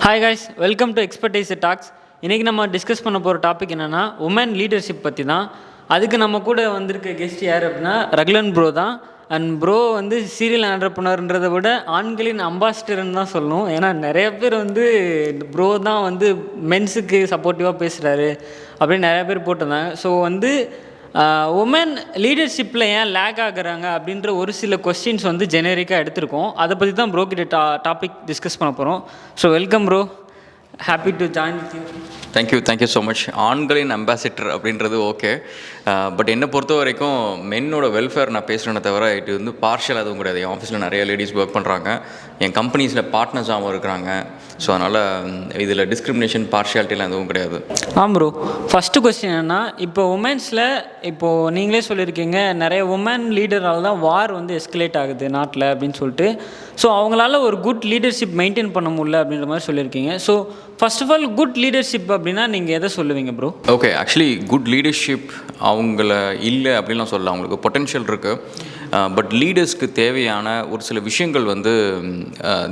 Hi guys, welcome to expertise talks. இன்றைக்கி நம்ம discuss பண்ண போகிற டாபிக் என்னென்னா உமன் லீடர்ஷிப் பற்றி தான். அதுக்கு நம்ம கூட வந்திருக்க கெஸ்ட் யார் அப்படின்னா ரகுலன் ப்ரோ தான். அண்ட் ப்ரோ வந்து சீரியல் ஆண்டர்ப்ரனர்ன்றதை விட ஆண்களின் அம்பாசிடர்னு தான் சொல்லணும். ஏன்னா நிறைய பேர் வந்து ப்ரோ தான் வந்து மென்ஸுக்கு சப்போர்ட்டிவாக பேசுகிறாரு அப்படின்னு நிறைய பேர் போட்டிருந்தாங்க. ஸோ வந்து உமன் லீடர்ஷிப்பில் ஏன் லேக் ஆகுறாங்க அப்படின்ற ஒரு சில கொஸ்டின்ஸ் வந்து ஜெனரிக்காக எடுத்திருக்கோம். அதை பற்றி தான் ப்ரோ கிட்ட டாபிக் டிஸ்கஸ் பண்ண போகிறோம். So welcome bro, happy to join with you. Thank you so much. ஆண்களின் அம்பாசிடர் அப்படின்றது ஓகே, பட் என்னை பொறுத்த வரைக்கும் மென்னோட வெல்ஃபேர் நான் பேசுகிறேன்னே தவிர இது வந்து பார்ஷியல் அதுவும் கிடையாது. என் ஆஃபீஸில் நிறைய லேடிஸ் ஒர்க் பண்ணுறாங்க, என் கம்பெனிஸில் பார்ட்னர்ஸாகவும் இருக்கிறாங்க. ஸோ அதனால் இதில் டிஸ்கிரிமினேஷன் பார்ஷியாலிட்டிலாம் எதுவும் கிடையாது. ப்ரோ, ஃபஸ்ட்டு கொஸ்டின் என்னென்னா, இப்போ உமன்ஸில் இப்போது நீங்களே சொல்லியிருக்கீங்க நிறைய உமன் லீடரால் தான் வார் வந்து எஸ்கலேட் ஆகுது நாட்டில் அப்படின்னு சொல்லிட்டு. ஸோ அவங்களால ஒரு குட் லீடர்ஷிப் மெயின்டைன் பண்ண முடியல அப்படின்ற மாதிரி சொல்லியிருக்கீங்க. So first of all good leadership அப்படின்னா நீங்கள் எதை சொல்லுவீங்க bro? Okay, actually good leadership அவங்கள இல்லை அப்படின்லாம் சொல்லலாம். அவங்களுக்கு பொட்டென்ஷியல் இருக்குது, பட் லீடர்ஸ்க்கு தேவையான ஒரு சில விஷயங்கள் வந்து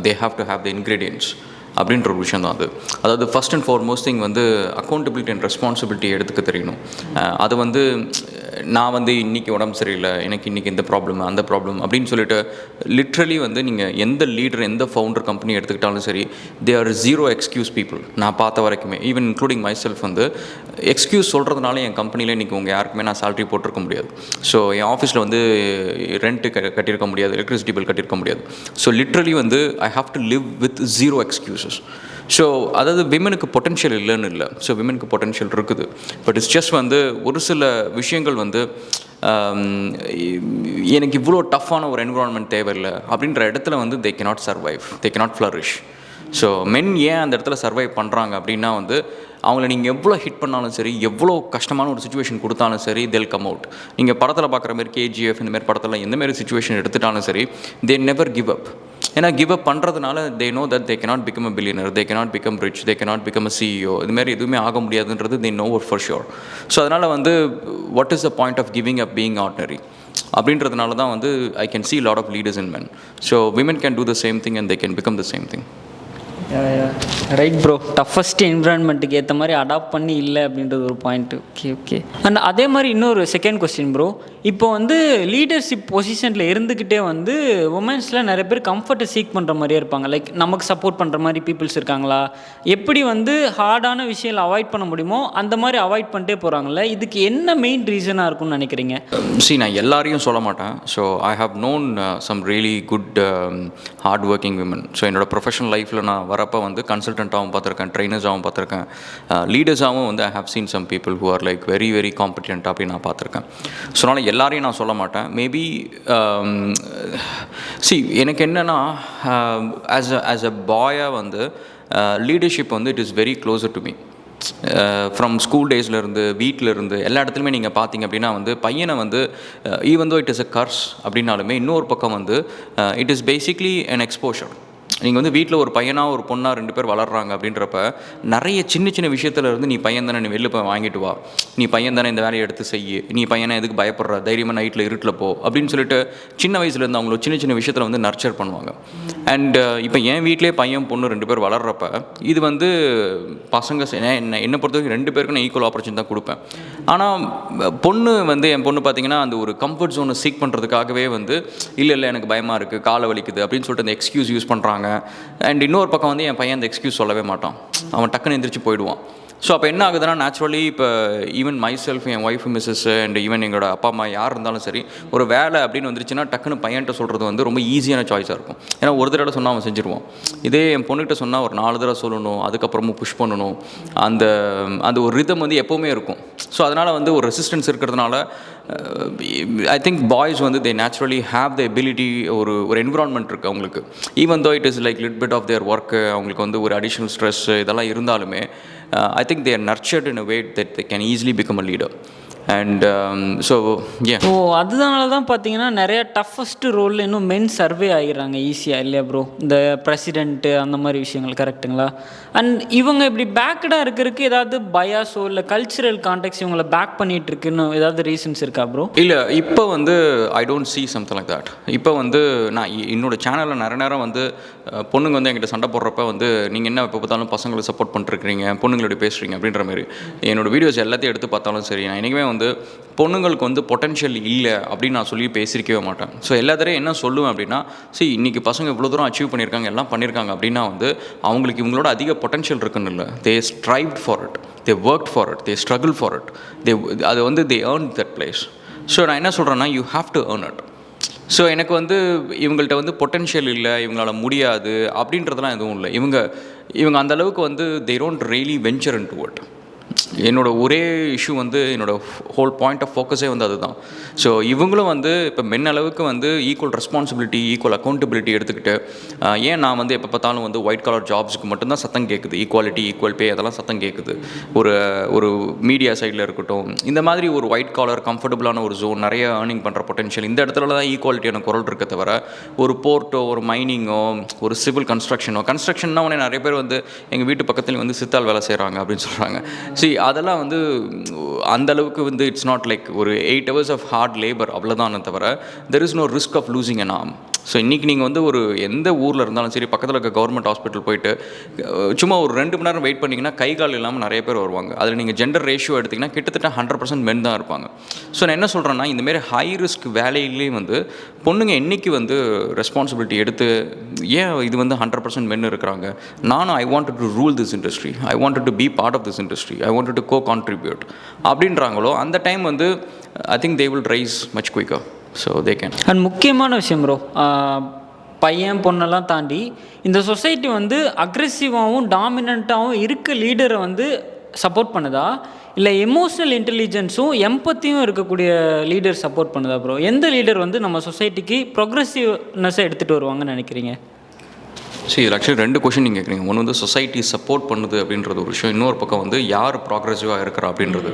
they have to have the ingredients அப்படின்ற ஒரு விஷயம் தான் அது. அதாவது ஃபஸ்ட் அண்ட் ஃபார்மோஸ்ட் திங் வந்து அக்கௌண்டபிலிட்டி அண்ட் ரெஸ்பான்சிபிலிட்டி எடுத்துக்க தெரியணும். அது வந்து நான் வந்து இன்றைக்கி உடம்பு சரியில்லை, எனக்கு இன்றைக்கி இந்த ப்ராப்ளம் அந்த ப்ராப்ளம் அப்படின்னு சொல்லிட்டு லிட்ரலி வந்து நீங்கள் எந்த லீடர் எந்த ஃபவுண்டர் கம்பெனி எடுத்துக்கிட்டாலும் சரி, they are zero excuse people. நான் பார்த்த வரைக்குமே ஈவன் இன்க்ளூடிங் மை செல்ஃப் வந்து எக்ஸ்கியூஸ் சொல்கிறதுனால என் கம்பெனியில் இன்றைக்கி உங்கள் யாருக்குமே நான் சேலரி போட்டிருக்க முடியாது. ஸோ என் ஆஃபீஸில் வந்து ரெண்ட்டு கட்டியிருக்க முடியாது, எலக்ட்ரிசிட்டி பில் கட்டியிருக்க முடியாது. ஸோ லிட்ரலி வந்து I have to live with zero excuses. So அதாவது விமனுக்கு பொட்டென்ஷியல் இல்லைன்னு இல்லை, ஸோ விமனுக்கு பொட்டென்ஷியல் இருக்குது. பட் இட்ஸ் ஜஸ்ட் வந்து ஒரு சில விஷயங்கள் வந்து எனக்கு இவ்வளோ டஃப்பான ஒரு என்விரான்மெண்ட் தேவையில்லை அப்படின்ற இடத்துல வந்து they cannot survive, they cannot flourish. So men ஏன் அந்த இடத்துல சர்வைவ் பண்ணுறாங்க அப்படின்னா வந்து அவங்கள நீங்கள் எவ்வளோ ஹிட் பண்ணாலும் சரி, எவ்வளோ கஷ்டமான ஒரு சுச்சுவேஷன் கொடுத்தாலும் சரி, தேல் கம் அவுட். நீங்கள் படத்தில் பார்க்குற மாதிரி கேஜிஎஃப் இந்த மாதிரி படத்தில் எந்தமாரி சுச்சுவேஷன் எடுத்துட்டாலும் சரி, தே நெவர் கிவ் அப். ஏன்னா கிவ் அப் பண்ணுறதுனால they know that they cannot become a billionaire, they cannot become rich, they cannot become a CEO. இதுமாரி எதுவுமே ஆக முடியாதுன்றது they know it for sure. So அதனால் வந்து what is the point of giving up being ordinary அப்படின்றதுனால தான் வந்து I can see lot of leaders in men. So women can do the same thing and they can become the same thing. Right bro, toughest என்விரான்மெண்ட்டுக்கு ஏற்ற மாதிரி adapt பண்ணி இல்லை அப்படின்றது ஒரு point. Okay. And அதே மாதிரி இன்னொரு செகண்ட் கொஸ்டின் ப்ரோ, இப்போ வந்து லீடர்ஷிப் பொசிஷனில் இருந்துக்கிட்டே வந்து உமன்ஸில் நிறைய பேர் கம்ஃபர்ட்டை சீக் பண்ணுற மாதிரியே இருப்பாங்க. லைக் நமக்கு சப்போர்ட் பண்ணுற மாதிரி பீப்புள்ஸ் இருக்காங்களா? எப்படி வந்து ஹார்டான விஷயங்களை அவாய்ட் பண்ண முடியுமோ அந்த மாதிரி அவாய்ட் பண்ணிட்டே போகிறாங்களே, இதுக்கு என்ன மெயின் ரீசனாக இருக்கும்னு நினைக்கிறீங்க? நான் எல்லாரையும் சொல்ல மாட்டேன். So I have known some really good hard working women. So என்னோட ப்ரொஃபஷனல் லைஃப்பில் நான் வரப்போ வந்து கன்சல்டண்ட்டாகவும் பார்த்துருக்கேன், ட்ரைனர்ஸாகவும் பார்த்துருக்கேன், லீடர்ஸாகவும் வந்து I have seen some people who are like very very competent அப்படின்னு நான் பார்த்துருக்கேன். ஸோ அதனால் எல்லாரையும் நான் சொல்ல மாட்டேன். மேபி எனக்கு என்னென்னா ஆஸ் அ பாயாக வந்து லீடர்ஷிப் வந்து it is very closer to me. From school டேஸ்லேருந்து வீட்டிலேருந்து எல்லா இடத்துலையுமே நீங்கள் பார்த்தீங்க அப்படின்னா வந்து பையனை வந்து even though it is a கர்ஸ் அப்படின்னாலுமே இன்னொரு பக்கம் வந்து it is basically an exposure. நீங்கள் வந்து வீட்டில் ஒரு பையனாக ஒரு பொண்ணாக 2 பேர் வளர்கிறாங்க அப்படின்றப்ப நிறைய சின்ன சின்ன விஷயத்தில் இருந்து நீ பையன் தானே, நீ வெளில போய் வாங்கிட்டு வா, நீ பையன் தானே இந்த வேலையை எடுத்து செய்யு, நீ பையனை எதுக்கு பயப்படுற, தைரியமாக நைட்டில் இருட்டில் போ அப்படின்னு சொல்லிட்டு சின்ன வயசுலேருந்து அவங்கள சின்ன சின்ன விஷயத்தில் வந்து நர்ச்சர் பண்ணுவாங்க. அண்ட் இப்போ என் வீட்டிலே பையன் பொண்ணு 2 பேர் வளர்கிறப்ப இது வந்து பசங்க என்னை பொறுத்தவரைக்கும் 2 பேருக்கும் நான் ஈக்குவல் ஆப்பர்ச்சுனிட்டி தான் கொடுப்பேன். ஆனால் பொண்ணு வந்து என் பொண்ணு பார்த்தீங்கன்னா அந்த ஒரு கம்ஃபர்ட் ஜோனை சீக் பண்ணுறதுக்காகவே வந்து இல்லை எனக்கு பயமாக இருக்குது, காலை வலிக்குது அப்படின்னு சொல்லிட்டு அந்த எக்ஸ்கியூஸ் யூஸ் பண்ணுறாங்க. அண்ட் இன்னொரு பக்கம் வந்து என் பையன் அந்த எக்ஸ்கியூஸ் சொல்லவே மாட்டான், அவன் டக்குன்னு எந்திரிச்சு போயிடுவான். ஸோ அப்போ என்ன ஆகுதுன்னா நேச்சுரலி இப்போ ஈவன் மை செல்ஃப், என் ஒய்ஃப் மிஸ்ஸஸ் அண்ட் ஈவன் எங்களோட அப்பா அம்மா யார் இருந்தாலும் சரி, ஒரு வேலை அப்படின்னு வந்துருச்சுன்னா டக்குன்னு பையன்கிட்ட சொல்கிறது வந்து ரொம்ப ஈஸியான சாய்ஸாக இருக்கும். ஏன்னா ஒரு தடவை சொன்னால் அவன் செஞ்சுருவான். இதே என் பொண்ணுகிட்ட சொன்னால் ஒரு 4 தடவை சொல்லணும், அதுக்கப்புறமும் புஷ் பண்ணணும். அந்த அந்த ஒரு ரிதம் வந்து எப்போவுமே இருக்கும். ஸோ அதனால் வந்து ஒரு ரெசிஸ்டன்ஸ் இருக்கிறதுனால ஐ திங்க் பாய்ஸ் வந்து they naturally have the ability, ஒரு என்விரான்மெண்ட் இருக்குது அவங்களுக்கு. Even though it is like lit bit of their work, அவங்களுக்கு வந்து ஒரு அடிஷ்னல் ஸ்ட்ரெஸ் இதெல்லாம் இருந்தாலுமே I think they are nurtured in a way that they can easily become a leader. And so so அதனால தான் பார்த்தீங்கன்னா நிறைய டஃபஸ்ட் ரோல் இன்னும் மென் சர்வே ஆகிடுறாங்க ஈஸியாக இல்லையா ப்ரோ? இந்த பிரசிடென்ட்டு அந்த மாதிரி விஷயங்கள் கரெக்டுங்களா? அண்ட் இவங்க இப்படி பேக்கடாக இருக்கிறதுக்கு ஏதாவது பயாஸோ இல்லை கல்ச்சுரல் கான்டெக்ட் இவங்களை பேக் பண்ணிகிட்டு இருக்குன்னு ஏதாவது ரீசன்ஸ் இருக்கா ப்ரோ? இல்லை, இப்போ வந்து I don't see something like that. இப்போ வந்து நான் என்னோட சேனலில் நிறைய நேரம் வந்து பொண்ணுங்க வந்து என்கிட்ட சண்டை போடுறப்ப வந்து நீங்கள் என்ன எப்போ பார்த்தாலும் பசங்களை சப்போர்ட் பண்ணிருக்கிறீங்க, பொண்ணுங்களோட பேசுகிறீங்க அப்படின்ற மாதிரி என்னோடய வீடியோஸ் எல்லாத்தையும் எடுத்து பார்த்தாலும் சரி, நான் என்றைக்குமே வந்து பொண்ணுங்களுக்கு வந்து பொட்டன்ஷியல் இல்லை அப்படின்னு நான் சொல்லி பேசியிருக்கவே மாட்டேன். ஸோ எல்லா தடவையும் என்ன சொல்லுவேன் அப்படின்னா, இன்றைக்கி பசங்க இவ்வளோ தூரம் அச்சீவ் பண்ணியிருக்காங்க, எல்லாம் பண்ணியிருக்காங்க அப்படின்னா வந்து அவங்களுக்கு இவங்களோட அதிக பொட்டன்ஷியல் இருக்குன்னு இல்லை. They strived for it, they worked for it, they struggle for it, அது வந்து they earn that place. So நான் என்ன சொல்கிறேன்னா, you have to earn it. So எனக்கு வந்து இவங்கள்ட்ட வந்து பொட்டன்ஷியல் இல்லை, இவங்களால முடியாது அப்படின்றதுலாம் எதுவும் இல்லை. இவங்க அந்தளவுக்கு வந்து they don't really venture in to it. என்னோடய ஒரே இஷ்யூ வந்து என்னோடய ஹோல் பாயிண்ட் ஆஃப் ஃபோக்கஸே வந்து அதுதான். ஸோ இவங்களும் வந்து இப்போ மென் அளவுக்கு வந்து ஈக்குவல் ரெஸ்பான்சிபிலிட்டி, ஈக்குவல் அக்கௌண்டபிலிட்டி எடுத்துக்கிட்டு, ஏன் நான் வந்து எப்போ பார்த்தாலும் வந்து ஒயிட் கலர் ஜாப்ஸுக்கு மட்டும்தான் சத்தம் கேட்குது, ஈக்குவாலிட்டி, ஈக்குவல் பே அதெல்லாம் சத்தம் கேட்குது. ஒரு மீடியா சைடில் இருக்கட்டும், இந்த மாதிரி ஒரு ஒயிட் காலர் கம்ஃபர்டபுளான ஒரு ஜோன், நிறைய ஏர்னிங் பண்ணுற பொட்டன்ஷியல், இந்த இடத்துல தான் ஈக்குவாலிட்டியான குரல் இருக்க தவிர ஒரு போர்ட்டோ, ஒரு மைனிங்கோ, ஒரு சிவில் கன்ஸ்ட்ரக்ஷன்னா உடனே நிறைய பேர் வந்து எங்கள் வீட்டு பக்கத்துலேயும் வந்து சித்தால் வேலை செய்கிறாங்க அப்படின்னு சொல்கிறாங்க. அதெல்லாம் வந்து அந்தளவுக்கு வந்து இட்ஸ் நாட் லைக் ஒரு 8 hours ஆஃப் ஹார்ட் லேபர் அவ்வளோதானே தவிர there is no risk of losing an arm. So இன்றைக்கி நீங்கள் வந்து ஒரு எந்த ஊரில் இருந்தாலும் சரி, பக்கத்தில் இருக்க கவர்மெண்ட் ஹாஸ்பிட்டல் போயிட்டு சும்மா ஒரு 2 மணி நேரம் வெயிட் பண்ணிங்கன்னா கை கால் இல்லாமல் நிறைய பேர் வருவாங்க. அதில் நீங்கள் ஜெண்டர் ரேஷியோ எடுத்திங்கன்னா கிட்டத்தட்ட 100% மென் தான் இருப்பாங்க. ஸோ நான் என்ன சொல்கிறேன்னா, இந்தமாரி ஹை ரிஸ்க் வேலையிலேயும் வந்து பொண்ணுங்க என்றைக்கு வந்து ரெஸ்பான்சிபிலிட்டி எடுத்து, ஏன் இது வந்து 100% மென் இருக்கிறாங்க, நானும் I wanted to rule this industry, I wanted to be part of this industry, I wanted to contribute அப்படின்றாங்களோ, அந்த டைம் வந்து I think they will rise much quicker. So they can. And முக்கியமான விஷயம் bro, பையன் பொண்ணெல்லாம் தாண்டி இந்த society வந்து அக்ரெசிவாகவும் டாமினண்ட்டாகவும் இருக்க லீடரை வந்து சப்போர்ட் பண்ணுதா, இல்லை எமோஷ்னல் இன்டெலிஜென்ஸும் எம்பத்தியும் இருக்கக்கூடிய லீடர் சப்போர்ட் பண்ணுதா ப்ரோ? எந்த லீடர் வந்து நம்ம சொசைட்டிக்கு ப்ரொக்ரெசிவ்னஸை எடுத்துகிட்டு வருவாங்கன்னு நினைக்கிறீங்க? இதில் ஆக்சுவலி 2 கொஷின் நீங்கள் கேட்குறீங்க. ஒன்று வந்து சொசைட்டி சப்போர்ட் பண்ணுது அப்படின்றது ஒரு விஷயம், இன்னொரு பக்கம் வந்து யார் ப்ராக்ரெசிவாக இருக்கிறா அப்படின்றது.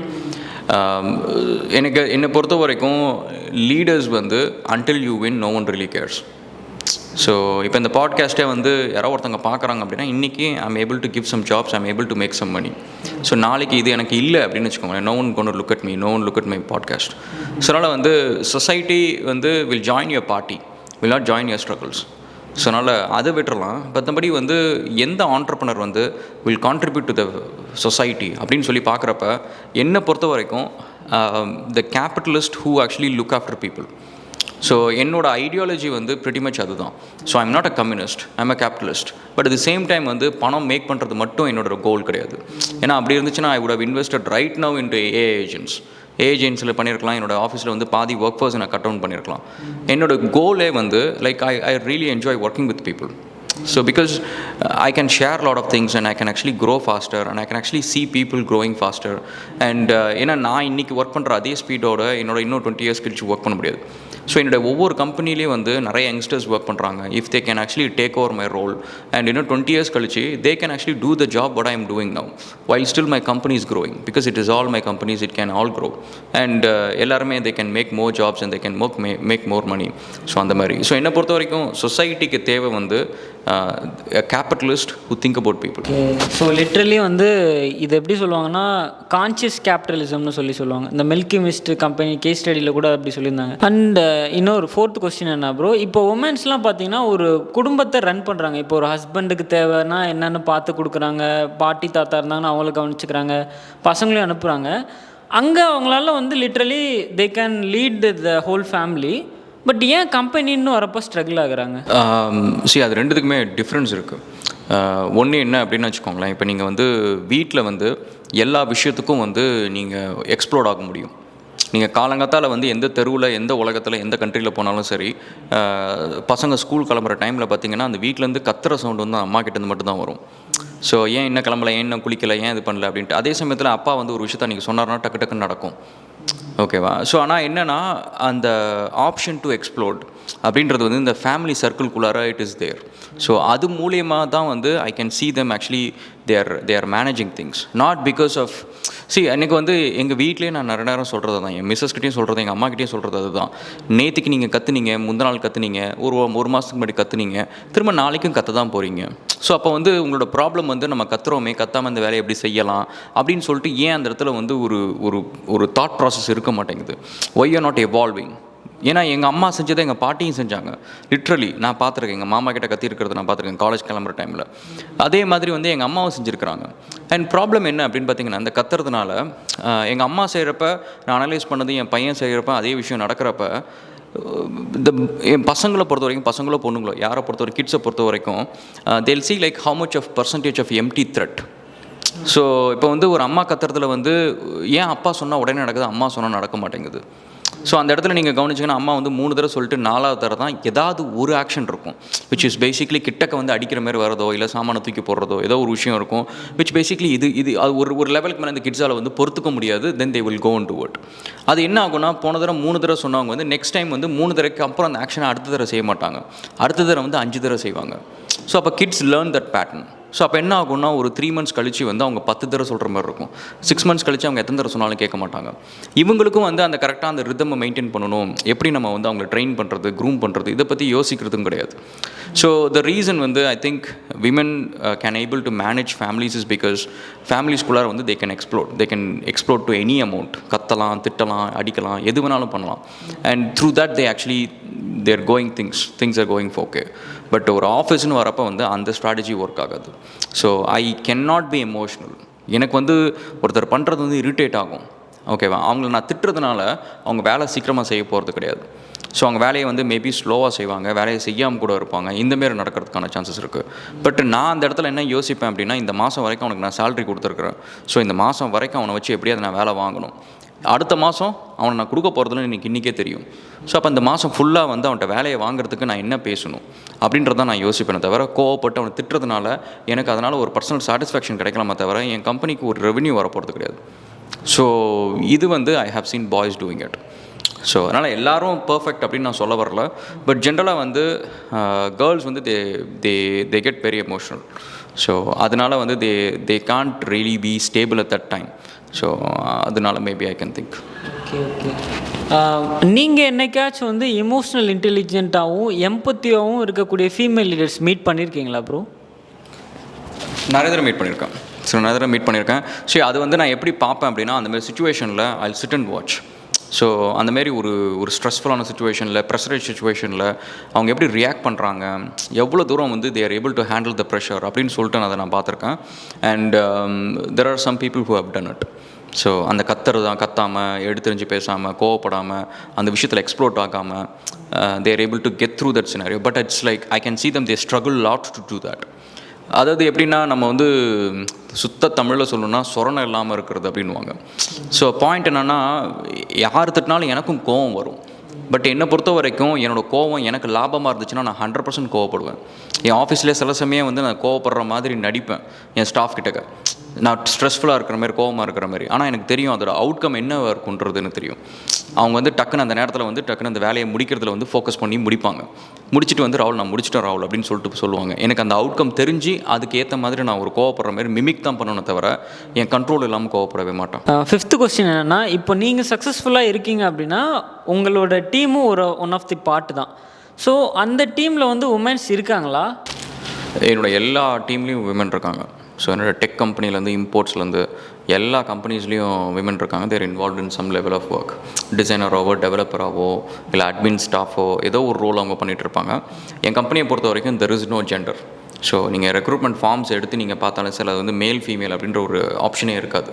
என்னை பொறுத்த வரைக்கும் லீடர்ஸ் வந்து until you win no one really cares. So இப்போ இந்த பாட்காஸ்ட்டே வந்து யாரோ ஒருத்தவங்க பார்க்குறாங்க அப்படின்னா, இன்றைக்கி I'm able to give some jobs, I'm able to make some money. So நாளைக்கு இது எனக்கு இல்லை அப்படின்னு வச்சுக்கோங்களேன், no one gone look at me, no one look at my podcast. So அதனால் வந்து சொசைட்டி வந்து will join your party, will not join your struggles. So அதனால் அதை விட்டுறலாம். மற்றபடி வந்து எந்த ஆண்டர்ப்ரனர் வந்து will contribute to the society அப்படின்னு சொல்லி பார்க்குறப்ப, என்னை பொறுத்த வரைக்கும் the capitalist who actually look after people. So என்னோட ஐடியாலஜி வந்து ப்ரிட்டி மச் அதுதான். So I'm not a communist, I'm a capitalist. But at the same time வந்து பணம் மேக் பண்ணுறது மட்டும் என்னோட கோல் கிடையாது. ஏன்னா அப்படி இருந்துச்சுன்னா I would have invested right now into ஏஜென்ட்ஸில் பண்ணியிருக்கலாம். என்னோடய ஆஃபீஸில் வந்து பாதி ஒர்க் பர்சன் நான் கட் டவுன் பண்ணியிருக்கலாம். என்னோடய கோலே வந்து like I really enjoy working with people. So because I can share a lot of things and I can actually grow faster and I can actually see people growing faster. And ஏன்னா நான் இன்றைக்கி work பண்ணுற அதே ஸ்பீடோட என்னோட இன்னும் 20 years கழிச்சு work பண்ண முடியாது. ஸோ என்னோட ஒவ்வொரு கம்பெனிலேயும் வந்து நிறைய யங்ஸ்டர்ஸ் ஒர்க் பண்ணுறாங்க. If they can actually take over my role and இன்னும் 20 years கழிச்சு they can actually do the job what I am doing now while still my company is growing, because it is all my companies, it can all grow and எல்லாருமே they can make more jobs and they can make more money. So அந்த மாதிரி. So என்னை பொறுத்த வரைக்கும் சொசைட்டிக்கு தேவை வந்து a capitalist who think about people. So literally வந்து இது எப்படி சொல்லுவாங்கன்னா கான்ஷியஸ் கேபிட்டலிசம்னு சொல்லுவாங்க. இந்த மில்கி மிஸ்ட் கம்பெனி கேஸ் ஸ்டடியில் கூட அப்படி சொல்லியிருந்தாங்க. அண்ட் இன்னொரு 4th கொஸ்டின் என்ன ப்ரோ, இப்போ உமன்ஸ்லாம் பார்த்தீங்கன்னா ஒரு குடும்பத்தை ரன் பண்ணுறாங்க. இப்போ ஒரு ஹஸ்பண்டுக்கு தேவைன்னா என்னென்னு பார்த்து கொடுக்குறாங்க, பாட்டி தாத்தா இருந்தாங்கன்னா அவங்கள கவனிச்சுக்கிறாங்க, பசங்களையும் அனுப்புகிறாங்க. அங்கே அவங்களால வந்து literally they can lead the whole family. But ஏன் கம்பெனின்னு வரப்போ ஸ்ட்ரகிள் ஆகுறாங்க? அது 2த்துக்குமே டிஃப்ரென்ஸ் இருக்குது. ஒன்று என்ன அப்படின்னு வச்சுக்கோங்களேன், இப்போ நீங்கள் வந்து வீட்டில் வந்து எல்லா விஷயத்துக்கும் வந்து நீங்கள் எக்ஸ்ப்ளோர்ட் ஆக முடியும். நீங்கள் காலங்காத்தால் வந்து எந்த தெருவில், எந்த உலகத்தில், எந்த கண்ட்ரியில் போனாலும் சரி, பசங்க ஸ்கூல் கிளம்புற டைமில் பார்த்தீங்கன்னா அந்த வீட்டிலேருந்து கத்துற சவுண்டு வந்து அம்மா கிட்டேருந்து மட்டும்தான் வரும். ஸோ ஏன் இன்னும் கிளம்பல, ஏன் இன்னும் குளிக்கலை, ஏன் இது பண்ணல அப்படின்ட்டு. அதே சமயத்தில் அப்பா வந்து ஒரு விஷயத்த நீங்கள் சொன்னார்னா டக்கு டக்குன்னு நடக்கும். ஓகேவா? ஸோ ஆனால் என்னென்னா அந்த ஆப்ஷன் டு எக்ஸ்ப்ளோர்ட் அப்படின்றது வந்து இந்த ஃபேமிலி சர்க்கிள்குள்ளார இட் இஸ் தேர். ஸோ அது மூலியமாக தான் வந்து I can see them actually they're managing things not because of எனக்கு வந்து எங்கள் வீட்லேயே நான் நிறைய நேரம் சொல்கிறது தான், என் மிஸ்ஸஸ்கிட்டையும் சொல்கிறது, எங்கள் அம்மாக்கிட்டையும் சொல்கிறது அதுதான். நேற்றுக்கு நீங்கள் கற்றுனீங்க, முந்தின நாள் கற்றுனீங்க, ஒரு மாதத்துக்கு முன்னாடி கற்றுனீங்க, திரும்ப நாளைக்கும் கற்று தான் போகிறீங்க. ஸோ அப்போ வந்து உங்களோட ப்ராப்ளம் வந்து நம்ம கற்றுறோமே, கற்றாமல் இந்த வேலையை எப்படி செய்யலாம் அப்படின்னு சொல்லிட்டு ஏன் அந்த இடத்துல வந்து ஒரு தாட் ப்ராசஸ் இருக்க மாட்டேங்குது. Why are not evolving? ஏன்னா எங்கள் அம்மா செஞ்சதை எங்கள் பாட்டியும் செஞ்சாங்க. லிட்ரலி நான் பார்த்துருக்கேன், எங்கள் மாமா கிட்ட கத்திருக்கிறது நான் பார்த்துருக்கேன் காலேஜ் கிளம்புற டைமில். அதே மாதிரி வந்து எங்கள் அம்மாவும் செஞ்சுருக்கிறாங்க. அண்ட் ப்ராப்ளம் என்ன அப்படின்னு பார்த்தீங்கன்னா, அந்த கத்துறதுனால எங்கள் அம்மா செய்கிறப்ப நான் அனலைஸ் பண்ணது, என் பையன் செய்கிறப்ப அதே விஷயம் நடக்கிறப்ப என் பசங்களை பொறுத்த வரைக்கும், பசங்களோ பொண்ணுங்களோ யாரை பொறுத்த வரைக்கும், கிட்ஸை பொறுத்த வரைக்கும் they'll see like how much of percentage of empty threat. So இப்போ வந்து ஒரு அம்மா கத்துறதுல வந்து ஏன் அப்பா சொன்னால் உடனே நடக்குது, அம்மா சொன்னால் நடக்க மாட்டேங்குது. ஸோ அந்த இடத்துல நீங்கள் கவனிச்சிங்கன்னா, அம்மா வந்து 3 தடவை சொல்லிட்டு 4வது தடவை தான் ஏதாவது ஒரு ஆக்ஷன் இருக்கும், விச் இஸ் பேசிக்லி கிட்டக்க வந்து அடிக்கிற மாதிரி வரதோ, இல்லை சாமானை தூக்கி போடுறதோ, ஏதோ ஒரு விஷயம் இருக்கும், விச் பேசிக்லி இது அது ஒரு லெவலுக்கு மேலே இந்த கிட்ஸால் வந்து பொறுத்துக்க முடியாது. Then they will go into it. அது என்ன ஆகும்னா, போன தடவை 3 தடவை சொன்னவங்க வந்து நெக்ஸ்ட் டைம் வந்து 3 தடவைக்கு அப்புறம் அந்த ஆக்ஷனை அடுத்த தடவை செய்ய மாட்டாங்க, அடுத்த தடவை வந்து 5 தடவை செய்வாங்க. ஸோ அப்போ kids learn that pattern. So அப்போ என்ன ஆகும்னா, ஒரு 3 months கழிச்சு வந்து அவங்க 10 தடவை சொல்கிற மாதிரி இருக்கும். 6 months கழிச்சு அவங்க எத்தனை தடவை சொன்னாலும் கேட்க மாட்டாங்க. இவங்களுக்கும் வந்து அந்த கரெக்டாக அந்த ரிதமை மெயின்டைன் பண்ணணும், எப்படி நம்ம வந்து அவங்களை ட்ரெயின் பண்ணுறது, க்ரூம் பண்ணுறது, இதை பற்றி யோசிக்கிறதும் கிடையாது. ஸோ த ரீசன் வந்து I think women can able to manage families is because ஃபேமிலிஸ்குள்ளார வந்து they can explore to any amount. கத்தலாம், திட்டலாம், அடிக்கலாம், எது வேணாலும் பண்ணலாம். And through that they actually they're going things are going okay. But ஒரு ஆஃபீஸ்னு வரப்போ வந்து அந்த ஸ்ட்ராட்டஜி ஒர்க் ஆகாது. So I can not be emotional. எனக்கு வந்து ஒருத்தர் பண்ணுறது வந்து இரிட்டேட் ஆகும், ஓகேவா? அவங்கள நான் திட்டுறதுனால அவங்க வேலை சீக்கிரமாக செய்ய போகிறது கிடையாது. ஸோ அவங்க வேலையை வந்து மேபி ஸ்லோவாக செய்வாங்க, வேலையை செய்யாமல் கூட இருப்பாங்க. இந்தமாரி நடக்கிறதுக்கான சான்சஸ் இருக்குது. பட் நான் அந்த இடத்துல என்ன யோசிப்பேன் அப்படின்னா, இந்த மாதம் வரைக்கும் அவனுக்கு நான் சேலரி கொடுத்துருக்குறேன். ஸோ இந்த மாதம் வரைக்கும் அவனை வச்சு எப்படியாவது நான் வேலை வாங்கணும். அடுத்த மாதம் அவனை நான் கொடுக்க போகிறதுன்னு எனக்கு இன்றைக்கே தெரியும். ஸோ அப்போ இந்த மாதம் ஃபுல்லாக வந்து அவன்கிட்ட வேலையை வாங்குறதுக்கு நான் என்ன பேசணும் அப்படின்றதான் நான் யோசிப்பேன். தவிர கோவப்பட்டு அவனை திட்டுறதுனால எனக்கு அதனால் ஒரு பர்சனல் சாட்டிஸ்ஃபேக்ஷன் கிடைக்கலாமா தவிர என் கம்பெனிக்கு ஒரு ரெவென்யூ வரப்போகிறது கிடையாது. ஸோ இது வந்து I have seen boys doing it. So அதனால் எல்லோரும் பர்ஃபெக்ட் அப்படின்னு நான் சொல்ல வரல. பட் ஜென்ரலாக வந்து கேர்ள்ஸ் வந்து they get very emotional. So அதனால் வந்து they can't really be stable at that time. So அதனால maybe I can think. Okay okay. நீங்கள் என்னைக்காச்சும் வந்து எமோஷ்னல் இன்டெலிஜென்ட்டாகவும் எம்பத்தியாகவும் இருக்கக்கூடிய ஃபீமேல் லீடர்ஸ் மீட் பண்ணியிருக்கீங்களா ப்ரோ? நிறைய தடவை மீட் பண்ணியிருக்கேன். ஸோ அது வந்து நான் எப்படி பார்ப்பேன் அப்படின்னா, அந்தமாதிரி சுச்சுவேஷனில் I sit and watch. So அந்தமாரி ஒரு ஸ்ட்ரெஸ்ஃபுல்லான சுச்சுவேஷனில், ப்ரெஷரைஸ் சுச்சுவேஷனில் அவங்க எப்படி ரியாக்ட் பண்ணுறாங்க, எவ்வளோ தூரம் வந்து they are able to handle the pressure அப்படின்னு சொல்லிட்டு அதை நான் பார்த்துருக்கேன். And there are some people who have done it. So அந்த கத்தாமல், எடுத்தெறிஞ்சு பேசாமல், கோவப்படாமல், அந்த விஷயத்தில் எக்ஸ்ப்ளோர்ட் ஆகாமல் they are able to get through that scenario. But it's like I can see them they struggle lot to do that. அதாவது எப்படின்னா, நம்ம வந்து சுத்த தமிழில் சொல்லணும்னா சொரணை இல்லாமல் இருக்கிறது அப்படின்வாங்க. ஸோ பாயிண்ட் என்னென்னா, யார் திட்டினாலும் எனக்கும் கோவம் வரும். பட் என்னை பொறுத்த வரைக்கும் என்னோடய கோவம் எனக்கு லாபமாக இருந்துச்சுன்னா நான் 100% கோவப்படுவேன். என் ஆஃபீஸ்லேயே சில சமயம் வந்து நான் கோவப்படுற மாதிரி நடிப்பேன் என் ஸ்டாஃப் கிட்டக்க, நான் ஸ்ட்ரெஸ்ஃபுல்லாக இருக்கிற மாதிரி, கோவமாக இருக்கிற மாதிரி. ஆனால் எனக்கு தெரியும் அதோட அவுட்கம் என்ன இருக்குன்றதுன்னு தெரியும். அவங்க வந்து டக்குன்னு அந்த நேரத்தில் வந்து டக்குன்னு அந்த வேலையை முடிக்கிறதுல வந்து ஃபோக்கஸ் பண்ணி முடிப்பாங்க. முடிச்சுட்டு வந்து ராகுல் நான் முடிச்சிட்டேன் ராகுல் அப்படின்னு சொல்லிட்டு சொல்லுவாங்க. எனக்கு அந்த அவுட்கம் தெரிஞ்சு அதுக்கு ஏற்ற மாதிரி நான் ஒரு கோவப்படுற மாதிரி மிமிக் தான் பண்ணணும் தவிர என் கண்ட்ரோல் இல்லாமல் கோவப்படவே மாட்டேன். 5th கொஸ்டின் என்னென்னா, இப்போ நீங்கள் சக்ஸஸ்ஃபுல்லாக இருக்கீங்க அப்படின்னா உங்களோட டீமும் ஒன் ஆஃப் தி பார்ட் தான். ஸோ அந்த டீமில் வந்து உமன்ஸ் இருக்காங்களா? என்னோடய எல்லா டீம்லேயும் விமன் இருக்காங்க. ஸோ என்னோடய டெக் கம்பெனிலேருந்து இம்போர்ட்ஸ்லேருந்து எல்லா கம்பெனிஸ்லேயும் விமன் இருக்காங்க. They're involve in some level of work. டிசைனராகவோ, டெவலப்பராகவோ, இல்லை அட்மின் ஸ்டாஃபோ, ஏதோ ஒரு ரோல் அவங்க பண்ணிகிட்ருப்பாங்க. என் கம்பெனியை பொறுத்த வரைக்கும் there is no gender. So நீங்கள் ரெக்ரூட்மெண்ட் ஃபார்ம்ஸ் எடுத்து நீங்கள் பார்த்தாலும் சார் அது வந்து மேல் ஃபீமேல் அப்படின்ற ஒரு ஆப்ஷனே இருக்காது.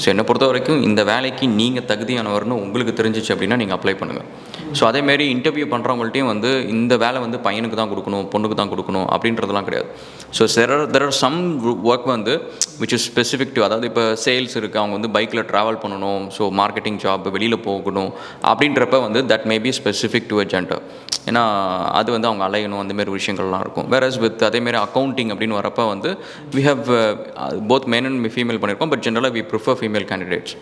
ஸோ என்னை பொறுத்த வரைக்கும் இந்த வேலைக்கு நீங்கள் தகுதியானவர்னு உங்களுக்கு தெரிஞ்சிச்சு அப்படின்னா நீங்கள் அப்ளை பண்ணுங்கள். ஸோ அதேமாரி இன்டர்வியூ பண்ணுறவங்கள்ட்டையும் வந்து இந்த வேலை வந்து பையனுக்கு தான் கொடுக்கணும், பொண்ணுக்கு தான் கொடுக்கணும் அப்படின்றதெல்லாம் கிடையாது. So there are some work வந்து விச் இஸ் ஸ்பெசிஃபிக் டு, அதாவது இப்போ சேல்ஸ் இருக்குது, அவங்க வந்து பைக்கில் ட்ராவல் பண்ணணும், ஸோ மார்க்கெட்டிங் ஜாப், வெளியில் போகணும் அப்படின்றப்ப வந்து that may be specific to a gender. ஏன்னா அது வந்து அவங்க அலையணும், அந்தமாரி விஷயங்கள்லாம் இருக்கும். வேறஸ் வித் அதேமாரி அக்கௌண்டிங் அப்படின்னு வரப்போ வந்து we have both men and female பண்ணியிருக்கோம். பட் ஜென்ரலாக வி ப்ரிஃபர் ஃபீமேல் கேண்டிடேட்ஸ்.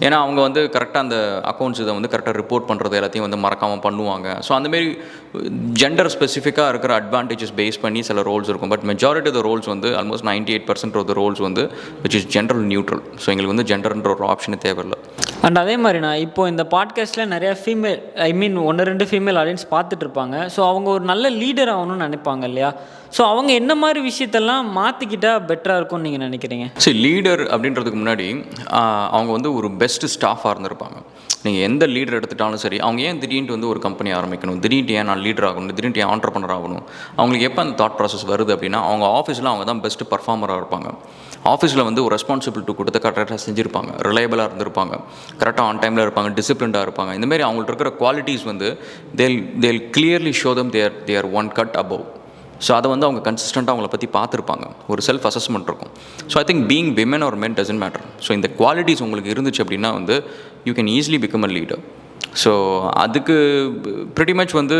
ஏன்னா அவங்க வந்து கரெக்டாக அந்த அக்கௌண்ட்ஸ் இதை வந்து கரெக்டாக ரிப்போர்ட் பண்ணுறது எல்லாத்தையும் வந்து மறக்காமல் பண்ணுவாங்க. ஸோ அந்தமாரி ஜெண்டர் ஸ்பெசிஃபிக்காக இருக்கிற அட்வான்டேஜஸ் பேஸ் பண்ணி சில ரோல்ஸ் இருக்கும். But majority of the roles வந்து ஆல்மோஸ்ட் 98% ஆஃப் த ரோல்ஸ் வந்து which is gender neutral. So எங்களுக்கு வந்து ஜெண்டர்ன்ற ஒரு ஆப்ஷனே தேவையில்லை. அண்ட் அதே மாதிரி நான் இப்போது இந்த பாட்காஸ்ட்டில் நிறையா ஃபீமேல் ஒன்று ரெண்டு ஃபீமேல் ஆடியன்ஸ் பார்த்துட்டு இருப்பாங்க. ஸோ அவங்க ஒரு நல்ல லீடர் ஆகணும்னு நினைப்பாங்க இல்லையா? ஸோ அவங்க என்ன மாதிரி விஷயத்தெல்லாம் மாற்றிக்கிட்டால் பெட்டராக இருக்கும்னு நீங்கள் நினைக்கிறீங்க? சரி, லீடர் அப்படின்றதுக்கு முன்னாடி அவங்க வந்து ஒரு பெஸ்ட்டு ஸ்டாஃபாக இருந்திருப்பாங்க. நீங்கள் எந்த லீடர் எடுத்துட்டாலும் சரி, அவங்க ஏன் திடீர்னு வந்து ஒரு கம்பெனி ஆரம்பிக்கணும், திடீர்னு ஏன் நான் லீடர் ஆகணும், திடீர்னு ஏன் ஆண்டர்பனர் ஆகணும், அவங்களுக்கு எப்போ அந்த தாட் ப்ராசஸ் வருது அப்படின்னா அவங்க ஆஃபீஸில் அவங்க தான் பெஸ்ட்டு பர்ஃபார்மராக இருப்பாங்க. ஆஃபீஸில் வந்து ஒரு ரெஸ்பான்சிபிலிட்டி கொடுத்து கரெக்டாக செஞ்சுருப்பாங்க, ரிலையபிளாக இருந்திருப்பாங்க, கரெக்டாக ஆன் டைமில் இருப்பாங்க, டிசிப்ளின்டாக இருப்பாங்க. இந்தமாரி அவங்கள்ட்ட இருக்கிற குவாலிட்டிஸ் வந்து தேல் கிளியர்லி ஷோ தம் தேர் ஒன் கட் அபவ். ஸோ அதை வந்து அவங்க கன்சிஸ்டண்ட்டாக அவங்கள பற்றி பார்த்துருப்பாங்க, ஒரு செல்ஃப் அசஸ்மெண்ட் இருக்கும். So I think being women R men doesn't matter. So இந்த குவாலிட்டிஸ் உங்களுக்கு இருந்துச்சு அப்படின்னா வந்து you can easily become a leader. So அதுக்கு ப்ரிட்டி மச் வந்து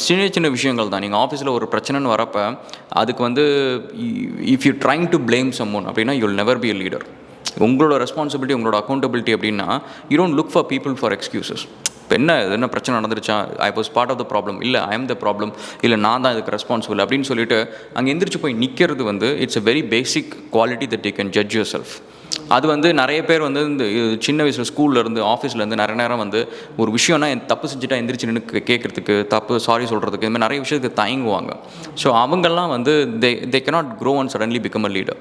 சின்ன சின்ன விஷயங்கள் தான். நீங்கள் ஆஃபீஸில் ஒரு பிரச்சனைன்னு வரப்போ அதுக்கு வந்து if you trying to blame someone அப்படின்னா you will never be a leader. உங்களோட ரெஸ்பான்சிபிலிட்டி, உங்களோட அக்கௌண்டபிலிட்டி அப்படின்னா you don't look for people for excuses. இப்போ என்ன பிரச்சனை நடந்துருச்சா, I was part of the problem, இல்லை ஐ எம் த ப்ராப்ளம், இல்லை நான் தான் இதுக்கு ரெஸ்பான்சிபிள் அப்படின்னு சொல்லிட்டு அங்கே எந்திரிச்சு போய் நிற்கிறது வந்து it's a very basic quality that you can judge your self. அது வந்து நிறைய பேர் வந்து இந்த சின்ன வயசில் ஸ்கூல்லேருந்து ஆஃபீஸ்லேருந்து நிறைய நேரம் வந்து ஒரு விஷயம்னா தப்பு செஞ்சுட்டா எந்திரிச்சு நின்று கேட்குறதுக்கு, தப்பு சாரி சொல்கிறதுக்கு, இந்த மாதிரி நிறைய விஷயத்துக்கு தயங்குவாங்க. ஸோ அவங்கெல்லாம் வந்து தே cannot grow and suddenly become a leader.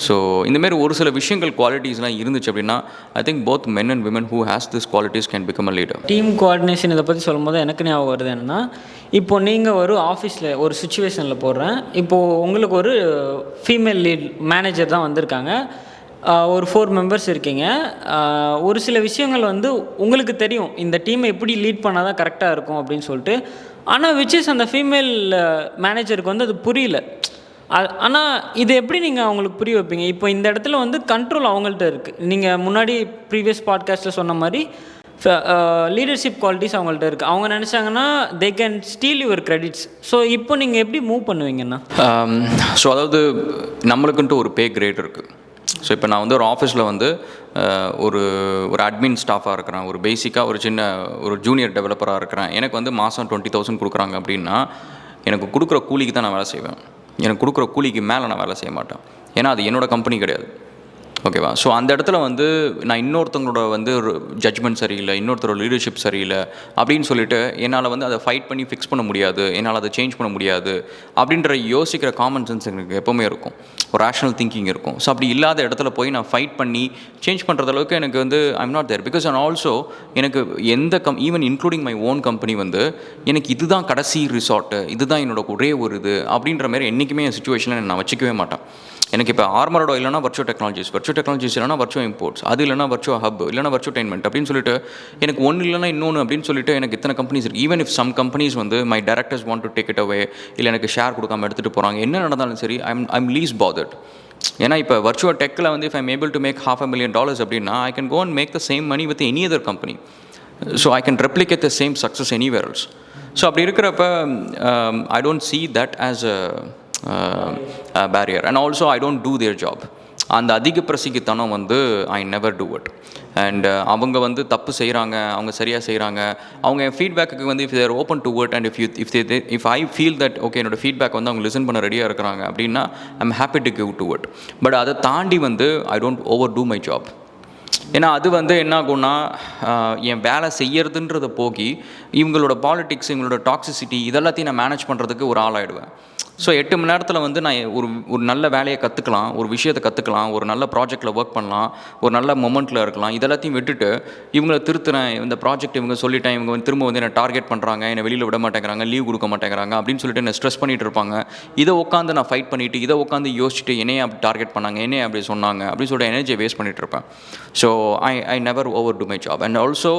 So இந்தமாரி ஒரு சில விஷயங்கள் குவாலிட்டிஸ்லாம் இருந்துச்சு அப்படின்னா I think both men and women who has this qualities can become a leader. Team coordination இதை பற்றி சொல்லும்போது எனக்கு ஞாபகம் வருது என்னென்னா, இப்போ நீங்கள் ஒரு ஆஃபீஸில் ஒரு சுச்சுவேஷனில் போடுறேன், இப்போது உங்களுக்கு ஒரு ஃபீமேல் லீட் மேனேஜர் தான் வந்திருக்காங்க, ஒரு 4 மெம்பர்ஸ் இருக்கீங்க. ஒரு சில விஷயங்கள் வந்து உங்களுக்கு தெரியும் இந்த டீமை எப்படி லீட் பண்ணால் தான் கரெக்டாக இருக்கும் அப்படின்னு சொல்லிட்டு. ஆனால் விச் அந்த ஃபீமேல் மேனேஜருக்கு வந்து அது புரியல. ஆனால் இது எப்படி நீங்கள் அவங்களுக்கு புரிய வைப்பீங்க? இப்போ இந்த இடத்துல வந்து கண்ட்ரோல் அவங்கள்ட்ட இருக்குது. நீங்கள் முன்னாடி ப்ரீவியஸ் பாட்காஸ்ட்டில் சொன்ன மாதிரி லீடர்ஷிப் குவாலிட்டிஸ் அவங்கள்ட்ட இருக்குது. அவங்க நினச்சாங்கன்னா they can steal your credits. So இப்போ நீங்கள் எப்படி மூவ் பண்ணுவீங்கன்னா? ஸோ அதாவது நம்மளுக்குன்ட்டு ஒரு பே கிரேட் இருக்குது. ஸோ இப்போ நான் வந்து ஒரு ஆஃபீஸில் வந்து ஒரு அட்மின் ஸ்டாஃபாக இருக்கிறேன், ஒரு பேசிக்காக ஒரு ஜூனியர் டெவலப்பராக இருக்கிறேன். எனக்கு வந்து மாதம் 20,000 கொடுக்குறாங்க அப்படின்னா எனக்கு கொடுக்குற கூலிக்கு தான் நான் வேலை செய்வேன். எனக்கு கொடுக்குற கூலிக்கு மேலே நான் வேலை செய்ய மாட்டேன். ஏன்னா அது என்னோடய கம்பெனி கிடையாது. ஓகேவா? ஸோ அந்த இடத்துல வந்து நான் இன்னொருத்தவங்களோட வந்து ஒரு ஜட்ஜ்மெண்ட் சரியில்லை, இன்னொருத்தரோட லீடர்ஷிப் சரியில்லை அப்படின்னு சொல்லிட்டு என்னால் வந்து அதை ஃபைட் பண்ணி ஃபிக்ஸ் பண்ண முடியாது, என்னால் அதை சேஞ்ச் பண்ண முடியாது அப்படின்ற யோசிக்கிற காமன் சென்ஸ் எனக்கு எப்போவுமே இருக்கும், ஒரு ரேஷனல் திங்கிங் இருக்கும். ஸோ அப்படி இல்லாத இடத்துல போய் நான் ஃபைட் பண்ணி சேஞ்ச் பண்ணுறது அளவுக்கு எனக்கு வந்து I'm not there. Because and also எனக்கு even including my own company வந்து எனக்கு இதுதான் கடைசி ரிசார்ட்டு, இதுதான் என்னோட ஒரே ஒரு இது அப்படின்ற மாதிரி என்றைக்குமே என் சுச்சுவேஷனில் நான் வச்சுக்கவே மாட்டேன். எனக்கு இப்போ ஆர்மரோட இல்லைனா வர்ச்சுவல் டெக்னாலஜிஸ் இல்லைனா வர்ச்சுவல் இம்போர்ட்ஸ், அது இல்லைனா வர்ச்சுவல் ஹப், இல்லைனா வர்ச்சுவல்டைன்மெண்ட் அப்படின்னு சொல்லிட்டு எனக்கு ஒன்று இல்லைனா இன்னொன்று அப்படின்னு சொல்லிட்டு எனக்கு இத்தனை கம்பெனிஸ் இருக்குது. ஈவன் இஃப் சம் கம்பெனிஸ் வந்து my directors want to take it away, இல்லை எனக்கு ஷேர் கொடுக்காம எடுத்துகிட்டு போகிறாங்க, என்ன நடந்தாலும் சரி ஐம் லீஸ் பாதர்ட். ஏன்னா இப்போ வர்ச்சுவல் டெக்கில் வந்து if I'm able to make $500,000 அப்படின்னா I can go and make the same money with any other company. So I can replicate the same success anywhere else. So அப்படி இருக்கிறப்ப I don't see that as a barrier, and also I don't do their job. அந்த அதிக பிரசிக்கித்தனம் வந்து I never do it. And அவங்க வந்து தப்பு செய்கிறாங்க, அவங்க சரியாக செய்கிறாங்க, அவங்க என் ஃபீட்பேக்கு வந்து if they're open to it and if I feel that okay என்னோடய ஃபீட்பேக் வந்து அவங்க லிசன் பண்ண ரெடியாக இருக்கிறாங்க அப்படின்னா I'm happy to give to it. But அதை தாண்டி வந்து I don't overdo my job. ஏன்னா அது வந்து என்ன ஆகும்னா என் வேலை செய்யறதுன்றதை போகி இவங்களோட பாலிடிக்ஸ், இவங்களோட டாக்ஸிசிட்டி இதெல்லாத்தையும் நான் மேனேஜ் பண்ணுறதுக்கு ஒரு ஆளாயிடுவேன். ஸோ 8 மணி நேரத்தில் வந்து நான் ஒரு நல்ல வேலையை கற்றுக்கலாம், ஒரு விஷயத்தை கற்றுக்கலாம், ஒரு நல்ல ப்ராஜெக்டில் ஒர்க் பண்ணலாம், ஒரு நல்ல மொமெண்ட்டில் இருக்கலாம். இதெல்லாத்தையும் விட்டுட்டு இவங்களை திருத்துறேன், இந்த ப்ராஜெக்ட் இவங்க சொல்லிட்டேன், இவங்க வந்து திரும்ப வந்து என்னை டார்கெட் பண்ணுறாங்க, என்னை வெளியில் விட மாட்டேங்கிறாங்க, லீவ் கொடுக்க மாட்டேங்கிறாங்க அப்படின்னு சொல்லிட்டு என்னை ஸ்ட்ரெஸ் பண்ணிகிட்டு இருப்பாங்க. இதை உட்காந்து நான் ஃபைட் பண்ணிவிட்டு, இதை உட்காந்து யோசிச்சுட்டு என்னையே அப்படி டார்கெட் பண்ணாங்க, என்னையே அப்படி சொன்னாங்க அப்படின்னு சொல்லிட்டு எனர்ஜியை வேஸ்ட் பண்ணிகிட்டு இருப்பேன். So I never overdo my job. And also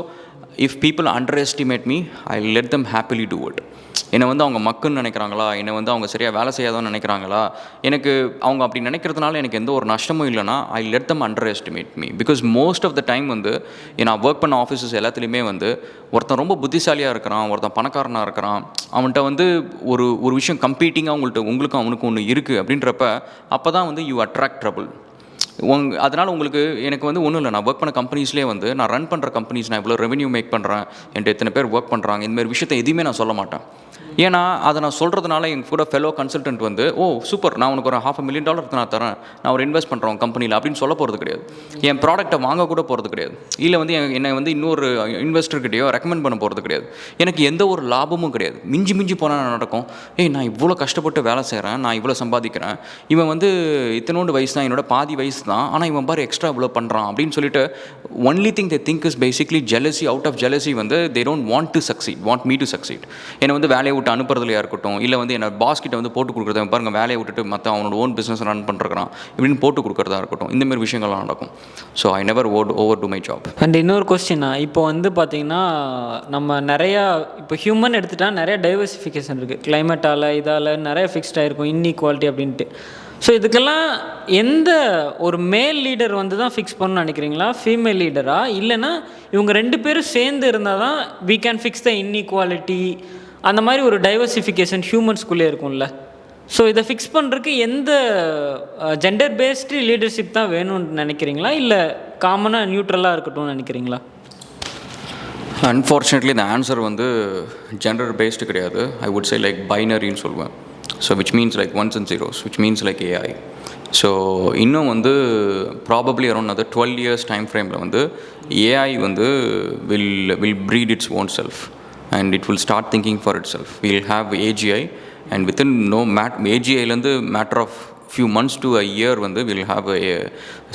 if people underestimate me I let them happily do it. என்னை வந்து அவங்க மக்குன்னு நினைக்கிறாங்களா, என்னை வந்து அவங்க சரியாக வேலை செய்யாதோன்னு நினைக்கிறாங்களா, எனக்கு அவங்க அப்படி நினைக்கிறதுனால எனக்கு எந்த ஒரு நஷ்டமும் இல்லைனா I let them underestimate me. Because most of the time வந்து நான் ஒர்க் பண்ண ஆஃபீஸஸ் எல்லாத்துலேயுமே வந்து ஒருத்தன் ரொம்ப புத்திசாலியாக இருக்கிறான், ஒருத்தன் பணக்காரனாக இருக்கிறான், அவன்கிட்ட வந்து ஒரு விஷயம் கம்பீட்டிங்காக உங்களுக்கும் அவனுக்கு ஒன்று இருக்குது அப்படின்றப்ப அப்போ தான் வந்து யூ அட்ராக்ட் ட்ரபிள். அதனால் உங்களுக்கு எனக்கு வந்து ஒன்றும் இல்லை, நான் ஒர்க் பண்ண கம்பெனிஸ்லேயே வந்து நான் ரன் பண்ணுற கம்பெனிஸ், நான் இவ்வளோ ரெவன்யூ மேக் பண்ணுறேன், என்கிட்ட எத்தனை பேர் ஒர்க் பண்ணுறாங்க, இந்தமாதிரி விஷயத்தை எதுவுமே நான் சொல்ல மாட்டேன். ஏன்னா அதை நான் சொல்கிறதுனால எங்கள் கூட ஃபெலோ கன்சல்டன்ட் வந்து ஓ சூப்பர், நான் உனக்கு ஒரு $500,000 நான் தரேன், நான் ஒரு இன்வெஸ்ட் பண்ணுறேன் கம்பெனியில் அப்படின்னு சொல்ல போகிறது கிடையாது. என் ப்ராடக்ட்டை வாங்க கூட போகிறது கிடையாது. இல்லை வந்து என்னை வந்து இன்னொரு இன்வெஸ்டர்கிட்டையோ ரெக்கமெண்ட் பண்ண போகிறது கிடையாது. எனக்கு எந்த ஒரு லாபமும் கிடையாது. மிஞ்சி போனால் நடக்கும், நான் இவ்வளோ கஷ்டப்பட்டு வேலை செய்கிறேன், நான் இவ்வளோ சம்பாதிக்கிறேன், இவன் வந்து இத்தனோண்டு வயசு தான், என்னோட பாதி வயசு தான், ஆனால் இவன் பாரு எக்ஸ்ட்ரா இவ்வளோ பண்ணுறான் அப்படின்னு சொல்லிட்டு only thing they think is basically jealousy. Out of jealousy வந்து they don't want to succeed, want me to succeed. என்னை வந்து வேலையை விட்டு அனுப்புறதுலையா இருக்கட்டும், இல்லை வந்து என்ன பாஸ் கிட்ட வந்து போட்டு கொடுக்குறத பாருங்க, வேலையை விட்டுட்டு மற்ற அவனோட ஓன் பிஸ்னஸ் ரன் பண்ணுறான் இப்படின்னு போட்டு கொடுக்குறதா இருக்கட்டும், இந்தமாதிரி விஷயங்கள்லாம் நடக்கும். So I never over to my job. And இன்னொரு கொஸ்டின்னா, இப்போ வந்து பார்த்தீங்கன்னா நம்ம நிறையா இப்போ ஹியூமன் எடுத்துட்டா நிறைய டைவர்சிஃபிகேஷன் இருக்குது, கிளைமேட்டால் இதால் நிறைய ஃபிக்ஸ்ட் ஆகிருக்கும், இன்இக்வாலிட்டி அப்படின்ட்டு. ஸோ இதுக்கெல்லாம் எந்த ஒரு மேல் லீடர் வந்து தான் ஃபிக்ஸ் பண்ணணும்னு நினைக்கிறீங்களா, ஃபீமேல் லீடரா, இல்லைனா இவங்க 2 பேரும் சேர்ந்து இருந்தால் தான் we can fix the inequality, அந்த மாதிரி ஒரு டைவர்சிஃபிகேஷன் ஹியூமன்ஸ்குள்ளே இருக்கும்ல. ஸோ இதை ஃபிக்ஸ் பண்ணுறதுக்கு எந்த ஜெண்டர் பேஸ்டு லீடர்ஷிப் தான் வேணும்னு நினைக்கிறீங்களா, இல்லை காமனாக நியூட்ரலாக இருக்கட்டும்னு நினைக்கிறீங்களா? அன்ஃபார்ச்சுனேட்லி இந்த ஆன்சர் வந்து ஜெண்டர் பேஸ்டு கிடையாது. ஐ வுட் சே லைக் பைனரின்னு சொல்லுவேன். So which means like once and zeros, which means like AI. So இன்னும் வந்து ப்ராபப்ளி அரௌண்ட் அந்த 12 years டைம் ஃப்ரேமில் வந்து ஏஐ வந்து will breed its own self and it will start thinking for itself. We will have AGI and within AGI matter of few months to a year வந்து we will have a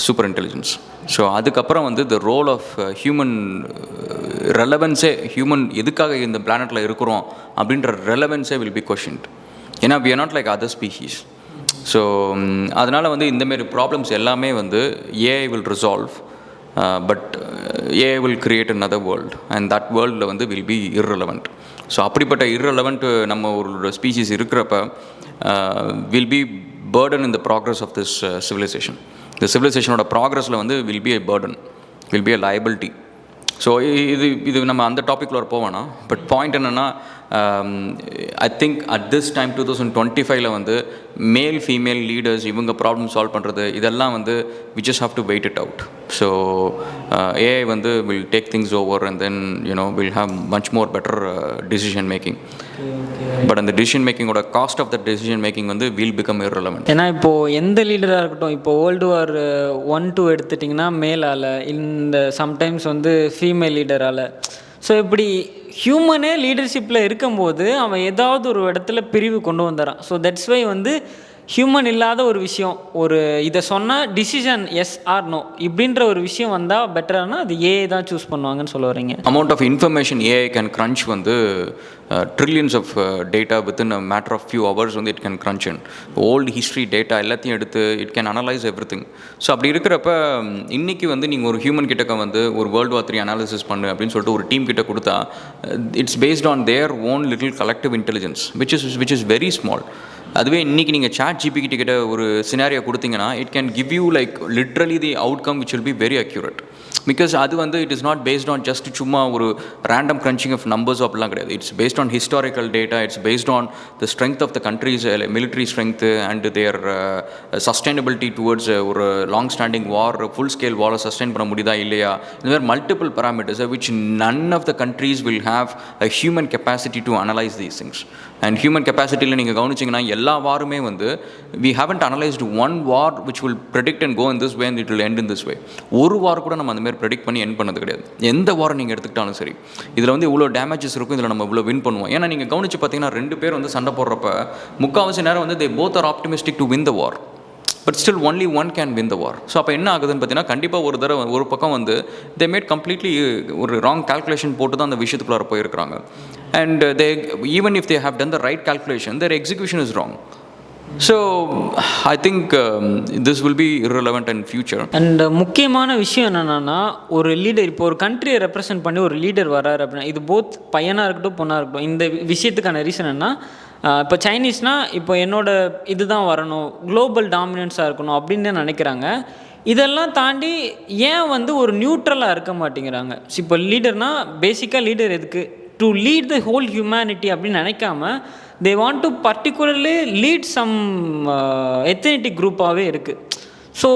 super intelligence. So அதுக்கப்புறம் வந்து the role of human relevance, human எதுக்காக இந்த பிளானட்டில் இருக்கிறோம் அப்படின்ற ரெலவென்ஸே will be questioned. ஏன்னா we are not like other species. So அதனால் வந்து இந்தமாரி ப்ராப்ளம்ஸ் எல்லாமே வந்து AI will resolve. But AI will create another world and that world வந்து will be irrelevant. ஸோ அப்படிப்பட்ட irrelevant நம்ம ஒரு ஸ்பீஷீஸ் இருக்கிறப்ப will be burden in the progress of this civilization. இந்த சிவிலைசேஷனோட ப்ராக்ரஸில் வந்து will be a burden, will be a liability. So இது நம்ம அந்த டாப்பிக்கில் போவேன்னா, பட் பாயிண்ட் என்னென்னா I think at this time 2025 வந்து மேல் ஃபீமேல் லீடர்ஸ் இவங்க ப்ராப்ளம் சால்வ் பண்ணுறது இதெல்லாம் வந்து we just have to wait it out. So AI வந்து will take things over and then will have much more better decision making. But அந்த decision மேக்கிங்கோட cost of the decision making வந்து will become irrelevant. ஏன்னா இப்போது எந்த லீடராக இருக்கட்டும், இப்போ World War I II எடுத்துட்டிங்கன்னா மேலால், இந்த சம்டைம்ஸ் வந்து ஃபீமேல் லீடரால். ஸோ இப்படி ஹியூமனே லீடர்ஷிப்பில் இருக்கும்போது அவன் ஏதாவது ஒரு இடத்துல பிரிவு கொண்டு வந்துடுறான். ஸோ தட்ஸ் வை வந்து ஹியூமன் இல்லாத ஒரு விஷயம், ஒரு இதை சொன்னால் டிசிஷன் எஸ் ஆர் நோ இப்படின்ற ஒரு விஷயம் வந்தால் பெட்டரானா அது ஏஐ தான் சூஸ் பண்ணுவாங்கன்னு சொல்ல வரீங்க. Amount of information AI can crunch வந்து trillions of data within a matter of few hours வந்து it can crunch in old history data எல்லாத்தையும் எடுத்து it can analyse every thing. So அப்படி இருக்கிறப்ப இன்றைக்கி வந்து நீங்கள் ஒரு ஹியூமன் கிட்டக்க வந்து ஒரு World War III அனாலிசிஸ் பண்ணு அப்படின்னு சொல்லிட்டு ஒரு டீம் கிட்ட கொடுத்தா it's based on their own little collective intelligence which is very small. அதுவே இன்றைக்கி நீங்கள் ChatGPT கிட்ட ஒரு சினாரியோ கொடுத்தீங்கன்னா it can give you like literally the outcome which will be very accurate. Because அது வந்து it is not based on just சும்மா ஒரு ரேண்டம் க்ரன்ச்சிங் ஆஃப் நம்பர்ஸ் அப்படிலாம் கிடையாது. It's based on historical data, it's based on the strength of the country's military strength and there sustainability towards ஒரு long standing war, full scale வாரை sustain பண்ண முடியுதா இல்லையா, இந்த மாதிரி multiple parameters which none of the countries will have a human capacity to analyse these things. And human கெப்பாசிட்டியில் நீங்கள் கவனிச்சிங்கன்னா எல்லா வாருமே வந்து we haven't analysed one war which will predict and go in this way and it will end in this way. ஒரு war கூட நம்ம அந்த மாதிரி ப்ரெடிக்ட் பண்ணி எண்ட் பண்ணது கிடையாது. எந்த வாரம் நீங்கள் எடுத்துக்கிட்டாலும் சரி, இதில் வந்து இவ்வளோ டேமேஜஸ் இருக்கும், இதில் நம்ம இவ்வளோ வின் பண்ணுவோம். ஏன்னா நீங்கள் கவனிச்சு பார்த்தீங்கன்னா 2 பேர் வந்து சண்டை போடுறப்ப முக்கால்வாசி நேரம் வந்து they both are optimistic to win the war, but still only one can win the war. So அப்போ என்ன ஆகுதுன்னு பார்த்தீங்கன்னா கண்டிப்பாக ஒரு பக்கம் வந்து தே மேட் கம்ப்ளீட்லி ஒரு ராங் கால்குலேஷன் போட்டு தான் அந்த விஷயத்துக்குள்ளார போயிருக்கிறாங்க. And they even if they have done the right calculation their execution is wrong. So I think this will be irrelevant in future. அண்ட் முக்கியமான விஷயம் என்னென்னா, ஒரு லீடர் இப்போ ஒரு கண்ட்ரியை ரெப்ரசென்ட் பண்ணி ஒரு லீடர் வராரு அப்படின்னா, இது போத் பையனாக இருக்கட்டும் பொண்ணாக இருக்கட்டும், இந்த விஷயத்துக்கான ரீசன் என்ன, இப்போ சைனீஸ்னால் இப்போ என்னோட இதுதான் வரணும், குளோபல் டாமினன்ஸாக இருக்கணும் அப்படின்னு நினைக்கிறாங்க. இதெல்லாம் தாண்டி ஏன் வந்து ஒரு நியூட்ரலாக இருக்க மாட்டேங்கிறாங்க? இப்போ லீடர்னால் பேசிக்காக லீடர் எதுக்கு, to lead the whole humanity அப்படின்னு நினைக்காம they want to particularly lead some ethnic குரூப்பாகவே இருக்குது. ஸோ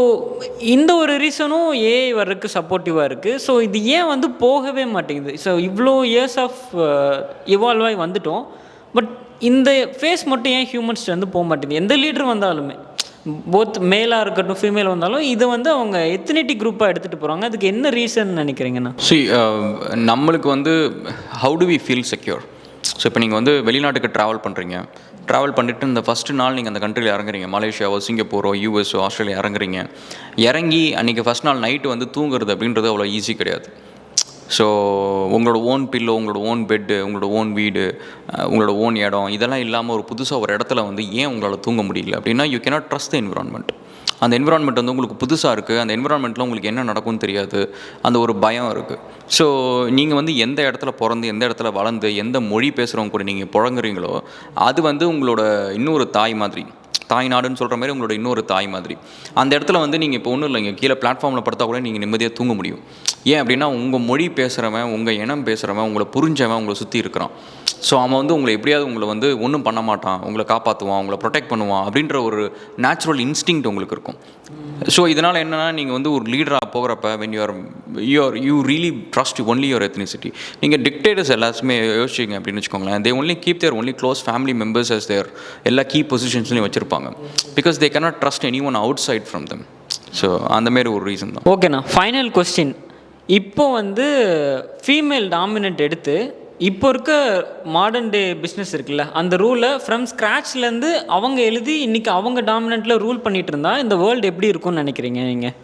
இந்த ஒரு ரீசனும் ஏஐ வர்றதுக்கு சப்போர்ட்டிவாக இருக்குது. ஸோ இது ஏன் வந்து போகவே மாட்டேங்குது? ஸோ இவ்வளோ இயர்ஸ் ஆஃப் இவால்வ் ஆகி வந்துட்டோம். பட் இந்த ஃபேஸ் மட்டும் ஏன் ஹியூமன்ஸ்ட்டு வந்து போக மாட்டேங்குது? எந்த லீடர் வந்தாலுமே, போத் மேலாக இருக்கட்டும் ஃபீமேல் வந்தாலும், இதை வந்து அவங்க எத்தனிட்டி குரூப்பாக எடுத்துகிட்டு போகிறாங்க. அதுக்கு என்ன ரீசன் நினைக்கிறீங்கண்ணா? நம்மளுக்கு வந்து how do we feel secure? So இப்போ நீங்கள் வந்து வெளிநாட்டுக்கு ட்ராவல் பண்ணுறீங்க, ட்ராவல் பண்ணிவிட்டு இந்த ஃபஸ்ட்டு நாள் நீங்கள் அந்த கண்ட்ரியில் இறங்குறீங்க, மலேசியாவோ சிங்கப்பூரோ யூஎஸ்ஓ ஆஸ்திரேலியா இறங்குறீங்க. இறங்கி அன்றைக்கி ஃபஸ்ட் நாள் நைட்டு வந்து தூங்குறது அப்படின்றது அவ்வளோ ஈஸி கிடையாது. ஸோ உங்களோட ஓன் பில்லோ, உங்களோட ஓன் பெட்டு, உங்களோட ஓன் வீடு, உங்களோட ஓன் இடம், இதெல்லாம் இல்லாமல் ஒரு புதுசாக ஒரு இடத்துல வந்து ஏன் உங்களால் தூங்க முடியல அப்படின்னா, you cannot trust the environment. அந்த என்விரான்மெண்ட் வந்து உங்களுக்கு புதுசாக இருக்குது, அந்த என்விரான்மெண்ட்டில் உங்களுக்கு என்ன நடக்கும்னு தெரியாது, அந்த ஒரு பயம் இருக்குது. ஸோ நீங்கள் வந்து எந்த இடத்துல பிறந்து, எந்த இடத்துல வளர்ந்து, எந்த மொழி பேசுகிறவங்க கூட நீங்கள் புழங்குறீங்களோ, அது வந்து உங்களோட இன்னொரு தாய் மாதிரி, தாய் நாடுன்னு சொல்கிற மாதிரி உங்களோட இன்னொரு தாய் மாதிரி. அந்த இடத்துல வந்து நீங்கள் இப்போ ஒன்றும் இல்லைங்க, கீழே பிளாட்ஃபார்மில் படுத்தா கூட நீங்கள் நிம்மதியாக தூங்க முடியும். ஏன் அப்படின்னா, உங்கள் மொழி பேசுகிறவன், உங்கள் இனம் பேசுகிறவன், உங்களை புரிஞ்சவன் உங்களை சுற்றி இருக்கிறான். ஸோ அவன் வந்து உங்களை எப்படியாவது உங்களை வந்து ஒன்றும் பண்ண மாட்டான், உங்களை காப்பாற்றுவான், உங்களை ப்ரொடெக்ட் பண்ணுவான் அப்படின்ற ஒரு நேச்சுரல் இன்ஸ்டிங்க்ட் உங்களுக்கு இருக்கும். ஸோ இதனால் என்னென்னா, நீங்கள் வந்து ஒரு லீடராக போகிறப்ப when you really trust only your ethnicity. நீங்கள் டிக்டேட்டர்ஸ் எல்லாருமே யோசிச்சிங்க அப்படின்னு வச்சுக்கோங்களேன், they only keep their only close family members as their எல்லா கீ பொசிஷன்ஸ்லையும் வச்சுருப்பாங்க. Because they cannot trust anyone outside from them. So அந்தமாரி ஒரு ரீசன் தான். ஓகேண்ணா, ஃபைனல் கொஸ்டின். இப்போ வந்து ஃபீமேல் டாமினன்ட் எடுத்து இப்போ இருக்க மாடர்ன் டே பிஸ்னஸ் இருக்குல்ல, அந்த ரூலை ஃப்ரம் ஸ்க்ராட்ச்லேருந்து அவங்க எழுதி இன்றைக்கி அவங்க டாமினண்ட்டில் ரூல் பண்ணிகிட்டு இருந்தால் இந்த வேர்ல்டு எப்படி இருக்கும்னு நினைக்கிறீங்க நீங்கள்?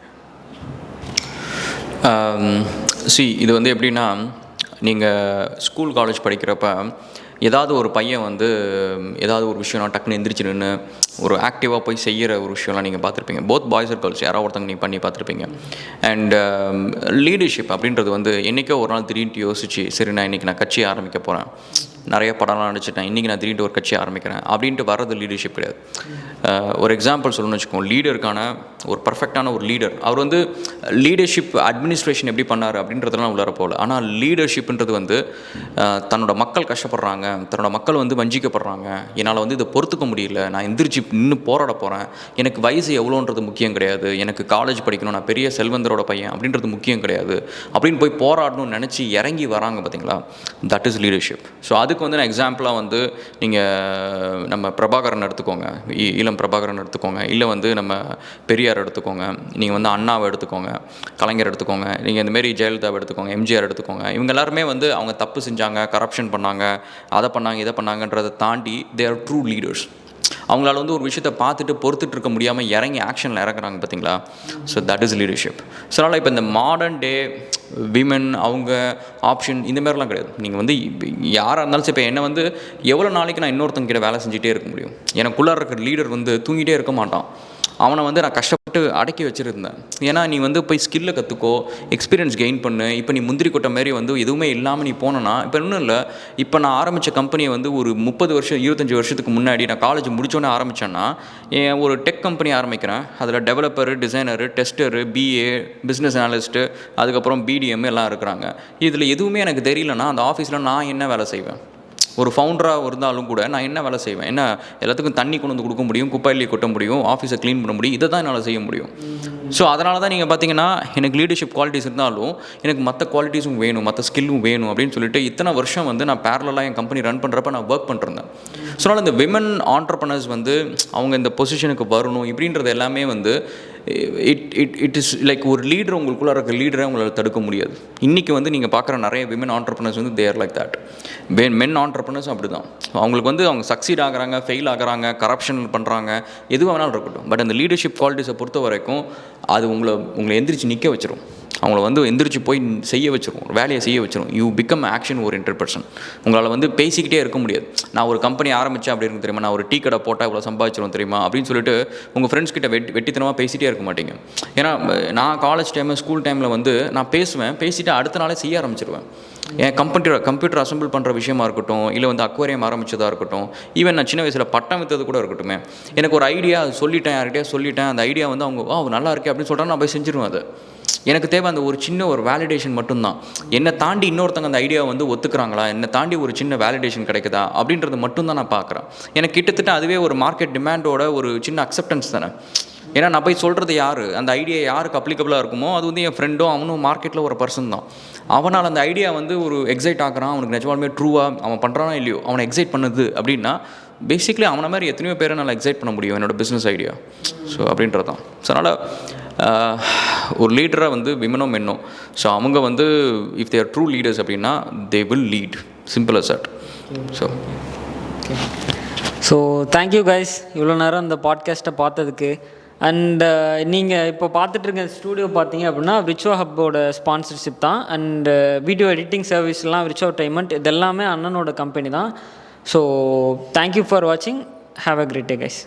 இது வந்து எப்படின்னா, நீங்கள் ஸ்கூல் காலேஜ் படிக்கிறப்ப ஏதாவது ஒரு பையன் வந்து ஏதாவது ஒரு விஷயம் டக்குன்னு எந்திரிச்சு நின்று ஒரு ஆக்டிவாக போய் செய்கிற ஒரு விஷயம்லாம் நீங்கள் பார்த்துருப்பீங்க. போத் பாய்ஸ் அண்ட் கேர்ள்ஸ் யாராவது ஒருத்தங்க நீங்கள் பண்ணி பார்த்துருப்பீங்க. அண்ட் லீடர்ஷிப் அப்படின்றது வந்து என்றைக்கோ ஒரு நாள் திடீர்னு யோசிச்சு, சரி நான் இன்றைக்கி நான் கட்சி ஆரம்பிக்க போகிறேன், நிறைய படம்லாம் நடிச்சிட்டேன், இன்றைக்கி நான் திடீர்னு ஒரு கட்சி ஆரம்பிக்கிறேன் அப்படின்ட்டு வர்றது லீடர்ஷிப் கிடையாது. ஒரு எக்ஸாம்பிள் சொல்லணும்னு வச்சுக்கோங்க, லீடருக்கான ஒரு பர்ஃபெக்டான ஒரு லீடர், அவர் வந்து லீடர்ஷிப் அட்மினிஸ்ட்ரேஷன் எப்படி பண்ணார் அப்படின்றதெல்லாம் உள்ளார போகல. ஆனால் லீடர்ஷிப்ன்றது வந்து தன்னோட மக்கள் கஷ்டப்படுறாங்க, தன்னோட மக்கள் வந்து வஞ்சிக்கப்படுறாங்க, என்னால் வந்து இதை பொறுத்துக்க முடியல, நான் எந்திரிச்சு இன்னும் போராட போகிறேன், எனக்கு வயசு எவ்வளோன்றது முக்கியம் கிடையாது, எனக்கு காலேஜ் படிக்கணும், நான் பெரிய செல்வந்தரோட பையன் அப்படின்றது முக்கியம் கிடையாது அப்படின்னு போய் போராடணும்னு நினச்சி இறங்கி வராங்க பார்த்தீங்களா, தட் இஸ் லீடர்ஷிப். ஸோ அதுக்கு வந்து நான் எக்ஸாம்பிளாக வந்து நீங்கள் நம்ம பிரபாகரன் எடுத்துக்கோங்க, இளம் பிரபாகரன் எடுத்துக்கோங்க, இல்லை வந்து நம்ம பெரியார் எடுத்துக்கோங்க, நீங்கள் வந்து அண்ணாவை எடுத்துக்கோங்க, கலைஞர் எடுத்துக்கோங்க, நீங்கள் இந்தமாரி ஜெயலலிதாவை எடுத்துக்கோங்க, எம்ஜிஆர் எடுத்துக்கோங்க. இவங்க எல்லாருமே வந்து அவங்க தப்பு செஞ்சாங்க, கரப்ஷன் பண்ணாங்க, அதை பண்ணாங்க, இதை பண்ணாங்கன்றதை தாண்டி தே ஆர் ட்ரூ லீடர்ஸ். அவங்களால வந்து ஒரு விஷயத்தை பார்த்துட்டு பொறுத்துட்டு இருக்க முடியாமல் இறங்கி ஆக்ஷனில் இறக்குறாங்க பார்த்தீங்களா. So that is leadership. So அதனால் இப்போ இந்த மாடர்ன் டே விமன் அவங்க ஆப்ஷன் இந்த மாதிரிலாம் கிடையாது. நீங்கள் வந்து யாராக இருந்தாலும் சரி, இப்போ என்னை வந்து எவ்வளோ நாளைக்கு நான் இன்னொருத்தங்க கிட்ட வேலை செஞ்சுட்டே இருக்க முடியும்? எனக்குள்ளார இருக்கிற லீடர் வந்து தூங்கிட்டே இருக்க மாட்டான். அவனை வந்து நான் கஷ்டப்பட்டு அடக்கி வச்சுருந்தேன். ஏன்னா நீ வந்து போய் ஸ்கில்லை கற்றுக்கோ, எக்ஸ்பீரியன்ஸ் கெயின் பண்ணு. இப்போ நீ முந்திரி கொட்டை மாரி வந்து எதுவுமே இல்லாமல் நீ போனோன்னா, இப்போ இன்னும் இல்லை, இப்போ நான் ஆரம்பித்த கம்பெனியை வந்து ஒரு 30 வருஷம் 25 வருஷத்துக்கு முன்னாடி நான் காலேஜ் முடித்தோன்னே ஆரம்பித்தேன்னா, ஒரு டெக் கம்பெனி ஆரம்பிக்கிறேன். அதில் developer, designer, tester, BA, business analyst, அதுக்கப்புறம் பிடிஎம் எல்லாம் இருக்கிறாங்க. இதில் எதுவுமே எனக்கு தெரியலன்னா அந்த ஆஃபீஸில் நான் என்ன வேலை செய்வேன்? ஒரு ஃபவுண்டராக இருந்தாலும் கூட நான் என்ன வேலை செய்வேன்? என்ன எல்லாத்துக்கும் தண்ணி கொண்டு வந்து கொடுக்க முடியும், குப்பையிலேயே கொட்ட முடியும், ஆஃபீஸை க்ளீன் பண்ண முடியும், இதை தான் என்னால் செய்ய முடியும். ஸோ அதனால தான் நீங்கள் பார்த்தீங்கன்னா, எனக்கு லீடர்ஷிப் குவாலிட்டிஸ் இருந்தாலும் எனக்கு மற்ற குவாலிட்டிஸும் வேணும், மற்ற ஸ்கில்லும் வேணும் அப்படின்னு சொல்லிட்டு இத்தனை வருஷம் வந்து நான் பேரலாக என் கம்பெனி ரன் பண்ணுறப்ப நான் ஒர்க் பண்ணிருந்தேன். ஸோ அதனால் இந்த விமன் ஆண்டர்ப்ரனர்ஸ் வந்து அவங்க இந்த பொசிஷனுக்கு வரணும் இப்படின்றது எல்லாமே வந்து இட் இஸ் லைக் ஒரு லீடர், உங்களுக்குள்ள இருக்க லீடரை உங்களால் தடுக்க முடியாது. இன்றைக்கி வந்து நீங்கள் பார்க்குற நிறைய விமன் ஆண்டர்ப்ரனர்ஸ் வந்து தேர் லைக் தட். மென் ஆண்டர்ப்ரனர்ஸ் அப்படி தான். அவங்களுக்கு வந்து அவங்க சக்சீட் ஆகிறாங்க, ஃபெயில் ஆகிறாங்க, கரப்ஷன் பண்ணுறாங்க, எதுவாக வேணாலும் இருக்கட்டும். பட் அந்த லீடர்ஷிப் குவாலிட்டிஸை பொறுத்த வரைக்கும் அது உங்களை எந்திரிச்சு நிற்க வச்சிரும். அவங்கள வந்து எந்திரிச்சு போய் செய்ய வச்சிரும், வேலையை செய்ய வச்சிரும். You become action oriented person. உங்களால் வந்து பேசிக்கிட்டே இருக்க முடியாது. நான் ஒரு கம்பெனி ஆரம்பித்தேன் அப்படி இருக்கு தெரியுமா, நான் ஒரு டீ கடை போட்டால் இவ்வளோ சம்பாதிச்சிரும் தெரியுமா அப்படின்னு சொல்லிட்டு உங்கள் ஃப்ரெண்ட்ஸ் கிட்ட வெட்டித்தனமாக பேசிகிட்டே இருக்க மாட்டீங்க. ஏன்னா நான் காலேஜ் டைமு ஸ்கூல் டைமில் வந்து நான் பேசிவிட்டு அடுத்த நாளே செய்ய ஆரம்பிச்சிருவேன். என் கம்ப்யூட்டர் அசம்பிள் பண்ணுற விஷயமா இருக்கட்டும், இல்லை வந்து அக்வேரியம் ஆரம்பித்ததாக இருக்கட்டும், ஈவன் நான் சின்ன வயசில் பட்டம் விற்றது கூட இருக்கட்டும், எனக்கு ஒரு ஐடியா சொல்லிட்டேன், யார்கிட்டயா சொல்லிட்டேன், அந்த ஐடியா வந்து அவங்க நல்லா இருக்கே அப்படின்னு சொல்கிறாங்க, நான் போய் செஞ்சிருவேன். அது எனக்கு தேவை அந்த ஒரு சின்ன ஒரு வேலிடேஷன் மட்டும்தான். என்னை தாண்டி இன்னொருத்தங்க அந்த ஐடியாவை வந்து ஒத்துக்கிறாங்களா, என்னை தாண்டி ஒரு சின்ன வேலிடேஷன் கிடைக்குதா அப்படின்றது மட்டும்தான் நான் பார்க்குறேன். எனக்கு கிட்டத்தட்ட அதுவே ஒரு மார்க்கெட் டிமாண்டோட ஒரு சின்ன அக்செப்டன்ஸ் தானே. ஏன்னா நான் போய் சொல்கிறது யார், அந்த ஐடியா யாருக்கு அப்ளிகபிளாக இருக்குமோ அது வந்து என் ஃப்ரெண்டும் அவனும் மார்க்கெட்டில் ஒரு பர்சன் தான். அவனால் அந்த ஐடியா வந்து ஒரு எக்ஸைட் ஆகிறான், அவனுக்கு நிஜமாலுமே ட்ரூவாக அவன் பண்ணுறானோ இல்லையோ அவனை எக்ஸைட் பண்ணுது அப்படின்னா பேசிக்லி அவனை மாதிரி எத்தனையோ பேரை நல்லா எக்ஸைட் பண்ண முடியும் என்னோடய பிஸ்னஸ் ஐடியா. ஸோ அப்படின்றது தான். ஸோ அதனால் ஒரு லீடராக வந்து விமனோ மென்னோ, ஸோ அவங்க வந்து இஃப் தேர் ட்ரூ லீடர்ஸ் அப்படின்னா they will lead, simple as that. So thank you guys இவ்வளோ நேரம் இந்த பாட்காஸ்ட்டை பார்த்ததுக்கு. அண்ட் நீங்கள் இப்போ பார்த்துட்ருக்க ஸ்டூடியோ பார்த்தீங்க அப்படின்னா விர்ச்சுவல் ஹப்போட ஸ்பான்சர்ஷிப் தான். அண்டு வீடியோ எடிட்டிங் சர்வீஸ்லாம் விர்ச்சுவல் டைமண்ட் இது எல்லாமே அண்ணனோட கம்பெனி தான். ஸோ தேங்க்யூ ஃபார் வாட்சிங். Have a great day guys.